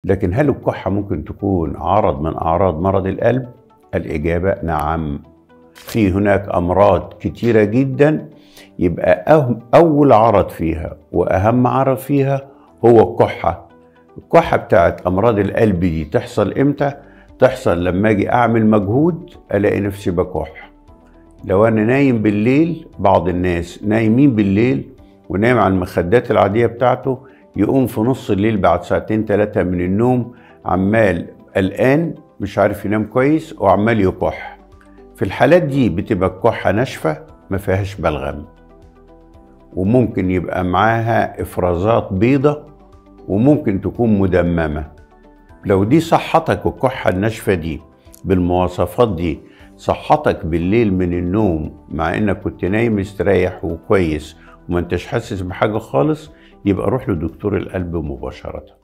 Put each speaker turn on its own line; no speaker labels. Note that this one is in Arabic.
لكن هل الكحة ممكن تكون عرض من أعراض مرض القلب؟ الإجابة نعم. في هناك أمراض كتيرة جدا يبقى أول عرض فيها وأهم عرض فيها هو الكحة. الكحة بتاعت أمراض القلب دي تحصل إمتى؟ تحصل لما أجي أعمل مجهود ألاقي نفسي بكح. لو أنا نايم بالليل، بعض الناس نايمين بالليل ونايم على المخدات العادية بتاعته، يقوم في نص الليل بعد ساعتين 3 من النوم عمال قلقان مش عارف ينام كويس وعمال يكح. في الحالات دي بتبقى الكحة ناشفة ما فيهاش بلغم، وممكن يبقى معاها إفرازات بيضة وممكن تكون مدممة. لو دي صحتك الكحة الناشفة دي بالمواصفات دي صحتك بالليل من النوم مع انك كنت نايم مستريح وكويس وما انتش حاسس بحاجة خالص، يبقى روح لدكتور القلب مباشرة.